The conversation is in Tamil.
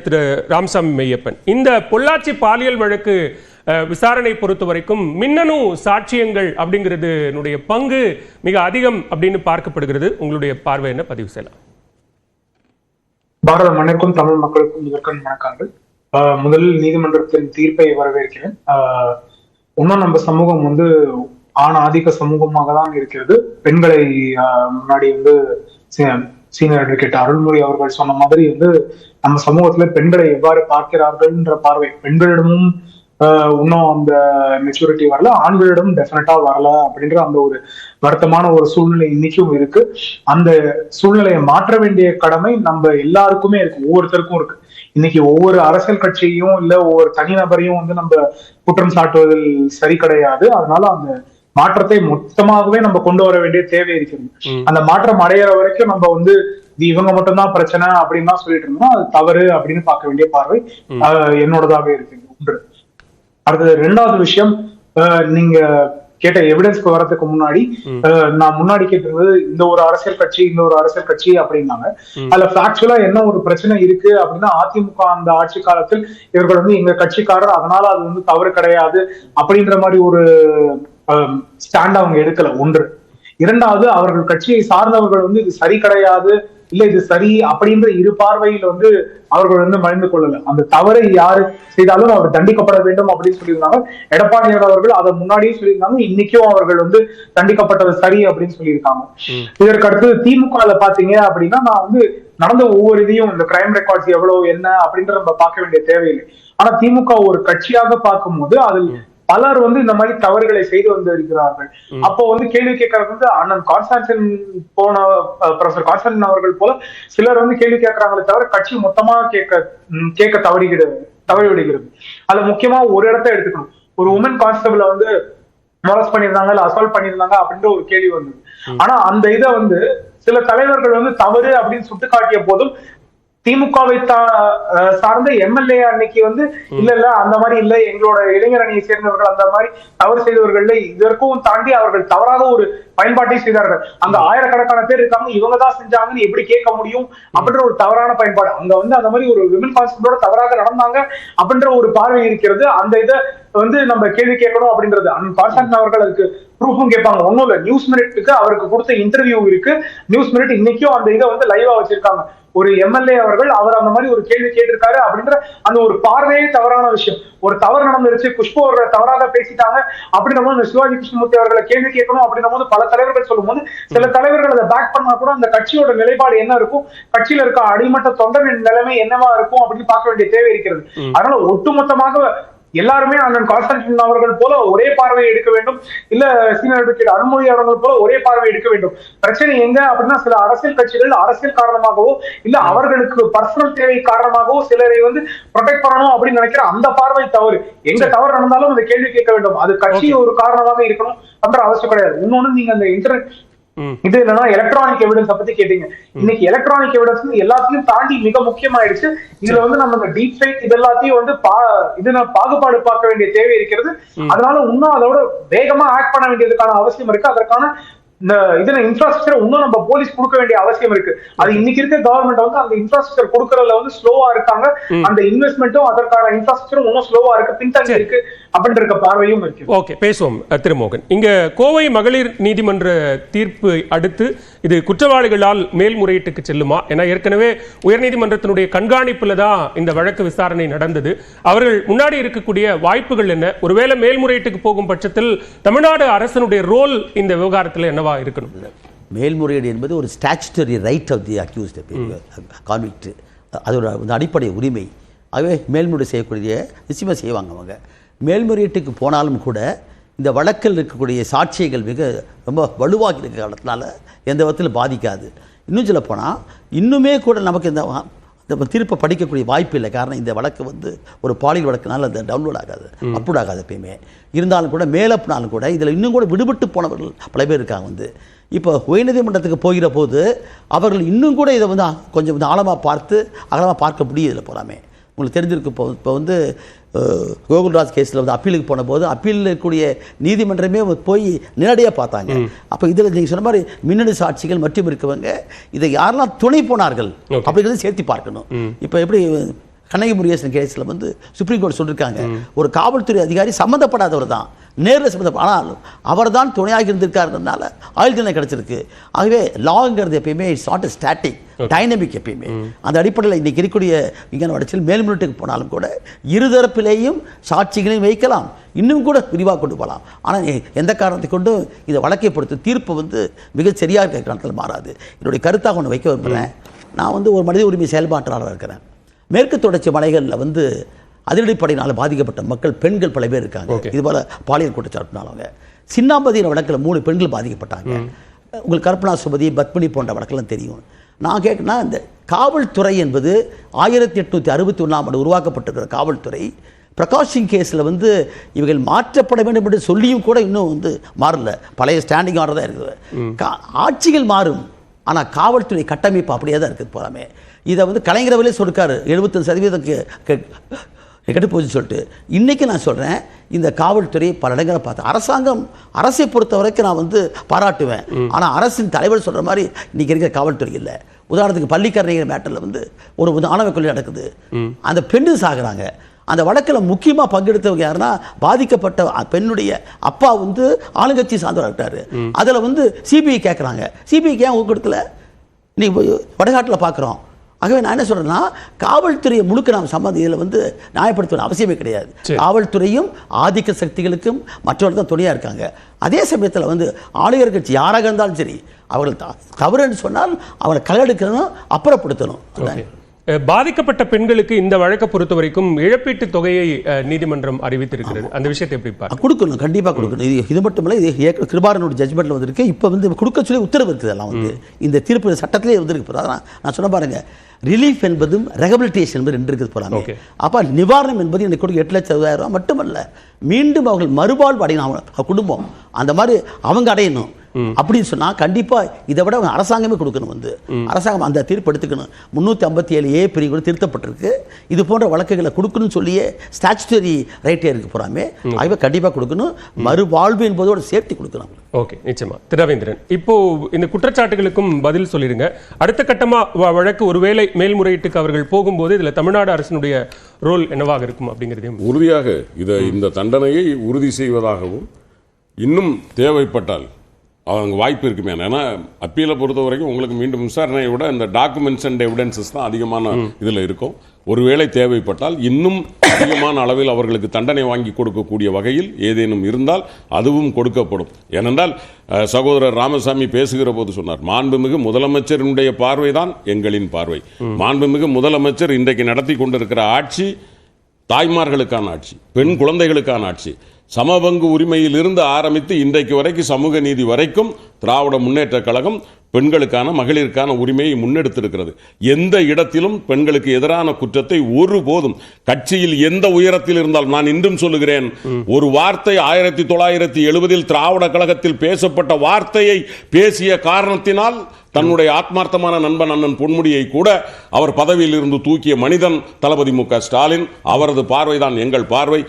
திரு ராமசாமி மெய்யப்பன், இந்த பொள்ளாச்சி பாலியல் வழக்கு விசாரணை பொறுத்த வரைக்கும் மின்னணு சாட்சியங்கள் அப்படிங்கிறது பங்கு மிக அதிகம் அப்படின்னு பார்க்கப்படுகிறது. உங்களுடைய பார்வை என்ன? பதிவு செய்யலாம். பாரத மண்ணிற்கும் தமிழ் மக்களுக்கும் முதற்கண் வணக்கங்கள். முதலில் நீதிமன்றத்தின் தீர்ப்பை வரவேற்கிறேன். இன்னும் நம்ம சமூகம் ஆண் ஆதிக்க சமூகமாக தான் இருக்கிறது. பெண்களை முன்னாடி சீனியர் அட்வொகேட் அருள்மொழி அவர்கள் சொன்ன மாதிரி நம்ம சமூகத்துல பெண்களை எவ்வாறு பார்க்கிறார்கள்ன்ற பார்வை பெண்களிடமும் இன்னும் அந்த மெச்சூரிட்டி வரல, ஆண்களிடம் டெஃபினட்டா வரல அப்படின்ற அந்த ஒரு வருத்தமான ஒரு சூழ்நிலை இன்னைக்கும் இருக்கு. அந்த சூழ்நிலையை மாற்ற வேண்டிய கடமை நம்ம எல்லாருக்குமே இருக்கு, ஒவ்வொருத்தருக்கும் இருக்கு. இன்னைக்கு ஒவ்வொரு அரசியல் கட்சியையும் இல்ல ஒவ்வொரு தனிநபரையும் நம்ம குற்றம் சாட்டுவதில் சரி கிடையாது. அதனால அந்த மாற்றத்தை மொத்தமாகவே நம்ம கொண்டு வர வேண்டிய தேவை இருக்கிறது. அந்த மாற்றம் அடையிற வரைக்கும் நம்ம இவங்க மட்டும்தான் பிரச்சனை அப்படின்னு தான் சொல்லிட்டு இருந்தோம். அது தவறு அப்படின்னு பார்க்க வேண்டிய பார்வை என்னோடதாக இருக்கு. ஒன்று. அடுத்தது ரெண்டாவது விஷயம், நீங்க கேட்ட எவிடன்ஸ்க்கு வரதுக்கு முன்னாடி நான் முன்னாடி கேட்டிருந்தது இந்த ஒரு அரசியல் கட்சி அப்படின்னாங்க. அதுல ஃபேக்சுவலா என்ன ஒரு பிரச்சனை இருக்கு அப்படின்னா, அதிமுக அந்த ஆட்சி காலத்தில் இவர்கள் எங்க கட்சிக்காரர், அதனால அது தவறு கிடையாது அப்படின்ற மாதிரி ஒரு ஸ்டாண்ட் அவங்க எடுக்கல. ஒன்று. இரண்டாவது, அவர்கள் கட்சியை சார்ந்தவர்கள் இது சரி கிடையாது இல்ல இது சரி அப்படின்ற இரு பார்வையில் அவர்கள் மறைந்து கொள்ளல. அந்த தவறை யாரு செய்தாலும் அவர் தண்டிக்கப்பட வேண்டும் அப்படின்னு சொல்லியிருந்தாங்க. எடப்பாடியார் அவர்கள் அதை முன்னாடியே சொல்லியிருந்தாங்க. இன்னைக்கும் அவர்கள் தண்டிக்கப்பட்டது சரி அப்படின்னு சொல்லியிருக்காங்க. இதற்கு அடுத்து திமுக பாத்தீங்க அப்படின்னா, நான் நடந்த ஒவ்வொரு இதையும் இந்த கிரைம் ரெக்கார்ட்ஸ் எவ்வளவு என்ன அப்படின்ற நம்ம பார்க்க வேண்டிய தேவையில்லை. ஆனா திமுக ஒரு கட்சியாக பார்க்கும்போது அதில் பலர் இந்த மாதிரி தவறுகளை செய்து இருக்கிறார்கள். அப்போ கேள்வி கேட்கறது அண்ணன் கான்ஸ்டான்டின் போன ப்ரொஃபசர் கான்ஸ்டான்டின் அவர்கள் போல சிலர் கேள்வி கேட்கறாங்களே தவிர கட்சி மொத்தமா கேட்க தவறி விடுகிறது. அதுல முக்கியமா ஒரு இடத்த எடுத்துக்கணும். ஒரு உமன் கான்ஸ்டபிள மொலஸ்ட் பண்ணிருந்தாங்க இல்ல அசால்ட் பண்ணிருந்தாங்க அப்படின்ற ஒரு கேள்வி வந்தது. ஆனா அந்த இதை சில தலைவர்கள் தவறு அப்படின்னு சுட்டிக்காட்டிய போதும் திமுகவை சார்ந்த எம்எல்ஏ அன்னைக்கு இல்ல அந்த மாதிரி இல்ல, எங்களோட இளைஞர் அணியை சேர்ந்தவர்கள் அந்த மாதிரி தவறு செய்தவர்கள் இதற்கும் தாண்டி அவர்கள் தவறாக ஒரு பயன்பாட்டை செய்தார்கள். அங்க ஆயிரக்கணக்கான பேர் இருக்காங்க, இவங்க தான் செஞ்சாங்கன்னு எப்படி கேட்க முடியும் அப்படின்ற ஒரு தவறான பயன்பாடு. அங்க அந்த மாதிரி ஒரு விமன் கான்ஸ்டபிளோட தவறாக நடந்தாங்க அப்படின்ற ஒரு பார்வை இருக்கிறது. அந்த இதை நம்ம கேள்வி கேட்கணும் அப்படின்றது. அண்ணன் கான்ஸ்டான்டின் அவர்கள் அதுக்கு ப்ரூஃபும் கேட்பாங்க. ஒன்னும் இல்ல, நியூஸ் மினிட்டுக்கு அவருக்கு கொடுத்த இன்டர்வியூ இருக்கு. நியூஸ் மினிட் இன்னைக்கும் அந்த இதை லைவா வச்சிருக்காங்க. ஒரு எம்எல்ஏ அவர்கள் அவர் அந்த மாதிரி ஒரு கேள்வி கேட்டிருக்காரு அப்படின்ற அந்த ஒரு பார்வையே தவறான விஷயம். ஒரு தவறு நடந்துருச்சு, குஷ்பு அவர்கள் தவறாக பேசிட்டாங்க அப்படின்ற போது சிவாஜி கிருஷ்ணமூர்த்தி அவர்களை கேள்வி கேட்கணும் அப்படின்ற போது பல தலைவர்கள் சொல்லும் போது சில தலைவர்கள் அதை பேக் பண்ணா கூட அந்த கட்சியோட நிலைப்பாடு என்ன இருக்கும், கட்சியில இருக்க அடிமட்ட தொண்டரின் நிலைமை என்னவா இருக்கும் அப்படின்னு பார்க்க வேண்டிய தேவை இருக்கிறது. அதனால ஒட்டுமொத்தமாக எல்லாருமே அண்ணன் கான்ஸ்டான்டின் அவர்கள் போல ஒரே பார்வையை எடுக்க வேண்டும், இல்ல சீனியர் அட்வொகேட் அருள்மொழி அவர்கள் போல ஒரே பார்வை எடுக்க வேண்டும். பிரச்சனை எங்க அப்படின்னா, சில அரசியல் கட்சிகள் அரசியல் காரணமாகவோ இல்ல அவர்களுக்கு பர்சனல் தேவை காரணமாகவோ சிலரை ப்ரொடெக்ட் பண்ணணும் அப்படின்னு நினைக்கிற அந்த பார்வை தவறு. எங்க தவறு நடந்தாலும் அந்த கேள்வி கேட்க வேண்டும். அது கட்சி ஒரு காரணமாக இருக்கணும் என்ற அவசியம் கிடையாது. இன்னொன்னு, நீங்க அந்த இன்டர்நெட் இது என்னன்னா எலக்ட்ரானிக் எவிடன்ஸ் பத்தி கேட்டீங்க. இன்னைக்கு எலக்ட்ரானிக் எவிடன்ஸ் எல்லாத்தையும் தாண்டி மிக முக்கியமாயிடுச்சு. இதுல நம்ம இந்த டீப் ஃபேக் இது எல்லாத்தையும் பாகுபாடு பார்க்க வேண்டிய தேவை இருக்கிறது. அதனால இன்னும் அதோட வேகமா ஆக்ட் பண்ண வேண்டியதுக்கான அவசியம் இருக்கு. அதற்கான இந்த இன்ஃப்ராஸ்ட்ரக்சர் இன்னும் நம்ம போலீஸ் கொடுக்க வேண்டிய அவசியம் இருக்கு. அது இன்னைக்கு இருக்க கவர்மெண்ட் அந்த இன்ஃப்ராஸ்ட்ரக்சர் கொடுக்கறதுல ஸ்லோவா இருக்காங்க. அந்த இன்வெஸ்ட்மெண்ட்டும் அதற்கான இன்ஃப்ராஸ்ட்ரக்சரும் இன்னும் ஸ்லோவா இருக்கு, பின்தங்கி இருக்கு அப்படின்ற பார்வையும் இருக்கு. ஓகே, பேசுவோம். திருமோகன், இங்க கோவை மகளிர் நீதிமன்ற தீர்ப்பு அடுத்து இது குற்றவாளிகளால் மேல்முறையீட்டுக்கு செல்லுமா? ஏன்னா ஏற்கனவே உயர்நீதிமன்றத்தினுடைய கண்காணிப்புல தான் இந்த வழக்கு விசாரணை நடந்தது. அவர்கள் முன்னாடி இருக்கக்கூடிய வாய்ப்புகள் என்ன? ஒருவேளை மேல்முறையீட்டுக்கு போகும் பட்சத்தில் தமிழ்நாடு அரசனுடைய ரோல் இந்த விவகாரத்தில் என்னவா இருக்கணும்? மேல்முறையீடு என்பது ஒரு statutory right of the accused convict. அது ஒரு அடிப்படை உரிமை. ஆகவே மேல்முறை செய்யக்கூடிய நிச்சயமாக செய்வாங்க. அவங்க மேல்முறையீட்டுக்கு போனாலும் கூட இந்த வழக்கில் இருக்கக்கூடிய சாட்சியங்கள் ரொம்ப வலுவாக இருக்கிற காரணத்தினால எந்த விதத்திலும் பாதிக்காது. இன்னும் சொல்ல போனால் இன்னுமே கூட நமக்கு இந்த தீர்ப்பை படிக்கக்கூடிய வாய்ப்பு இல்லை. காரணம், இந்த வழக்கு ஒரு பாலியல் வழக்குனால அது டவுன்லோட் ஆகாது, அப்லோட் ஆகாது எப்பயுமே. இருந்தாலும் கூட மேலப்பினாலும் கூட இதில் இன்னும் கூட விடுபட்டு போனவர்கள் பல பேர் இருக்காங்க. இப்போ உயர்நீதிமன்றத்துக்கு போகிற போது அவர்கள் இன்னும் கூட இதை கொஞ்சம் ஆழமாக அகலமாக பார்க்க முடியும். இதில் போகலாமே உங்களுக்கு தெரிஞ்சிருக்கு. இப்போ கோகுல்ராஜ் கேஸில் அப்பீலுக்கு போன போது அப்பீலில் இருக்கக்கூடிய நீதிமன்றமே போய் நேரடியாக பார்த்தாங்க. அப்போ இதில் நீங்கள் சொன்ன மாதிரி மின்னணு சாட்சிகள் மற்றும் இருக்கவங்க இதை யாரெல்லாம் துணை போனார்கள் அப்படிங்கிறத சேர்த்து பார்க்கணும். இப்போ எப்படி கண்ணகி முருகேசன் கேஸில் வந்து சுப்ரீம் கோர்ட் சொல்லியிருக்காங்க, ஒரு காவல்துறை அதிகாரி சம்மந்தப்படாதவர் தான், நேரில் சம்மந்தப்பட, ஆனாலும் அவர் தான் துணையாக இருந்திருக்காருன்றதுனால ஆயுள் தண்டனை கிடைச்சிருக்கு. ஆகவே லாங்கிறது எப்பயுமே இட்ஸ் நாட் ஸ்டாட்டிக், டைனமிக் எப்பயுமே. அந்த அடிப்படையில் இன்றைக்கி இருக்கக்கூடிய விஞ்ஞான வளர்ச்சியில் மேல்முறையீட்டுக்கு போனாலும் கூட இருதரப்பிலேயும் சாட்சிகளையும் வைக்கலாம், இன்னும் கூட விரிவாக கொண்டு போகலாம். ஆனால் எந்த காரணத்தை கொண்டும் இதை வழக்கை பொறுத்து தீர்ப்பு வந்து மிக சரியாக இருக்கிற காலத்தில் மாறாது. என்னுடைய கருத்தாக ஒன்று வைக்க விரும்புகிறேன். நான் வந்து ஒரு மனித உரிமை செயல்பாட்டாளராக இருக்கிறேன். மேற்கு தொடர்ச்சி மலைகளில் வந்து அதிரடிப்படையினால் பாதிக்கப்பட்ட மக்கள் பெண்கள் பல பேர் இருக்காங்க. இது போல பாலியல் குற்றச்சாட்டுனாலவங்க சின்னாம்பதியின் வழக்கில் 3 பெண்கள் பாதிக்கப்பட்டாங்க. உங்களுக்கு கல்பனா சுமதி, பத்மினி போன்ற வழக்கெல்லாம் தெரியும். நான் கேட்கணும்னா, இந்த காவல்துறை என்பது 1861ஆம் ஆண்டு உருவாக்கப்பட்டிருக்கிற காவல்துறை பிரகாஷ் சிங் கேஸில் வந்து இவர்கள் மாற்றப்பட வேண்டும் என்று சொல்லியும் கூட இன்னும் வந்து மாறல, பழைய ஸ்டாண்டிங் ஆர்டர் தான் இருக்குது. ஆட்சிகள் மாறும், ஆனால் காவல்துறை கட்டமைப்பு அப்படியே தான் இருக்குது போகிறாமே. இதை வந்து கலைஞரவர்களே சொல்லிருக்காரு, 75% கெட்டு போச்சுன்னு சொல்லிட்டு. இன்றைக்கி நான் சொல்கிறேன், இந்த காவல்துறை பல இடங்களை பார்த்தேன். அரசை பொறுத்த வரைக்கும் நான் வந்து பாராட்டுவேன். ஆனால் அரசின் தலைவர் சொல்கிற மாதிரி இன்றைக்கி இருக்கிற காவல்துறை இல்லை. உதாரணத்துக்கு பள்ளிக்கரணைங்கிற மேட்டரில் வந்து ஒரு ஆணவ கொலை நடக்குது, அந்த பெண்ணு சாகுறாங்க. அந்த வழக்கில் முக்கியமாக பங்கெடுத்தவங்க யாருன்னா, பாதிக்கப்பட்ட பெண்ணுடைய அப்பா வந்து ஆளுங்கட்சி சார்ந்தவர் இருக்காரு. அதில் வந்து சிபிஐ கேட்குறாங்க, சிபிஐக்கு ஏன் ஊக்கெடுக்கல? இன்னைக்கு வடகாட்டில் பார்க்குறோம். ஆகவே நான் என்ன சொல்கிறேன்னா, காவல்துறையை முழுக்க நாம் இதில் வந்து நியாயப்படுத்த அவசியமே கிடையாது. காவல்துறையும் ஆதிக்க சக்திகளுக்கும் மற்றவர்கள் தான் துணையாக இருக்காங்க. அதே சமயத்தில் வந்து ஆளுநர் கட்சி யாராக இருந்தாலும் சரி, அவர்கள் தவறுன்னு சொன்னால் அவங்களை களெடுக்கணும், அப்புறப்படுத்தணும். பாதிக்கப்பட்ட பெண்களுக்கு இந்த வழக்கை பொறுத்த வரைக்கும் இழப்பீட்டு தொகையை நீதிமன்றம் அறிவித்திருக்கிறது. அந்த விஷயத்தை எப்படி பார்க்க கொடுக்கணும்? கண்டிப்பாக கொடுக்கணும். இது மட்டும் இல்லை, இது கிருபாரனோட ஜட்ஜ்மெண்ட்டில் வந்திருக்கு. இப்போ வந்து கொடுக்க சொல்லி உத்தரவு இருக்குது. எல்லாம் வந்து இந்த தீர்ப்பு சட்டத்திலே வந்திருக்கு. அதான் நான் சொன்ன பாருங்க, ரிலீஃப் என்பதும் ரெஹபிலிட்டேஷன் என்பது 2 இருக்குது போகிறாங்க. அப்போ நிவாரணம் என்பது எனக்கு கொடுக்க 8,60,000 மட்டுமல்ல, மீண்டும் அவர்கள் மறுவாழ்வு அடையணும், குடும்பம் அந்த மாதிரி அவங்க அடையணும். அப்படின்னு சொன்னால் கண்டிப்பாக இதை விட அரசாங்கமே கொடுக்கணும். வந்து அரசாங்கம் அந்த தீர்ப்பு எடுத்துக்கணும். 357A பிரிவு கூட திருத்தப்பட்டிருக்கு. இது போன்ற வழக்குகளை கொடுக்கணும்னு சொல்லியே ஸ்டாச்சுட்டரி ரைட்டே இருக்கு போறாமே. ஆகவே கண்டிப்பாக கொடுக்கணும், மறுவாழ்வு என்பதோடு சேர்த்து கொடுக்கணும். ஓகே, நிச்சயமா. திரவேந்திரன், இப்போ இந்த குற்றச்சாட்டுகளுக்கும் பதில் சொல்லிடுங்க. அடுத்த கட்டமாக வழக்கு ஒருவேளை மேல்முறையீட்டுக்கு அவர்கள் போகும்போது இதில் தமிழ்நாடு அரசினுடைய ரோல் என்னவாக இருக்கும் அப்படிங்கிறதையும் உறுதியாக இந்த தண்டனையை உறுதி செய்வதாகவும், இன்னும் தேவைப்பட்டால் அவங்க வாய்ப்பு இருக்குமே. ஏன்னா அப்பீலை பொறுத்த வரைக்கும் உங்களுக்கு மீண்டும் விசாரணையை விட இந்த டாக்குமெண்ட்ஸ் அண்ட் எவிடன்சஸ் தான் அதிகமான இதில் இருக்கும். ஒருவேளை தேவைப்பட்டால் இன்னும் அதிகமான அளவில் அவர்களுக்கு தண்டனை வாங்கி கொடுக்கக்கூடிய வகையில் ஏதேனும் இருந்தால் அதுவும் கொடுக்கப்படும். ஏனென்றால் சகோதரர் ராமசாமி பேசுகிற போது சொன்னார், மாண்புமிகு முதலமைச்சரினுடைய பார்வைதான் எங்களின் பார்வை. மாண்புமிகு முதலமைச்சர் இன்றைக்கு நடத்தி கொண்டிருக்கிற ஆட்சி தாய்மார்களுக்கான ஆட்சி, பெண் குழந்தைகளுக்கான ஆட்சி. சமபங்கு உரிமையில் இருந்து ஆரம்பித்து இன்றைக்கு வரைக்கும் சமூக நீதி வரைக்கும் திராவிட முன்னேற்ற கழகம் பெண்களுக்கான மகளிருக்கான உரிமையை முன்னெடுத்திருக்கிறது. எந்த இடத்திலும் பெண்களுக்கு எதிரான குற்றத்தை ஒருபோதும் கட்சியில் எந்த உயரத்தில் இருந்தால், நான் இன்றும் சொல்லுகிறேன், ஒரு வார்த்தை 1970 திராவிட கழகத்தில் பேசப்பட்ட வார்த்தையை பேசிய காரணத்தினால் தன்னுடைய ஆத்மார்த்தமான நண்பன் அண்ணன் பொன்முடியை கூட அவர் பதவியில் இருந்து தூக்கிய மனிதன் தளபதி மு க ஸ்டாலின். அவரது பார்வைதான் எங்கள் பார்வை.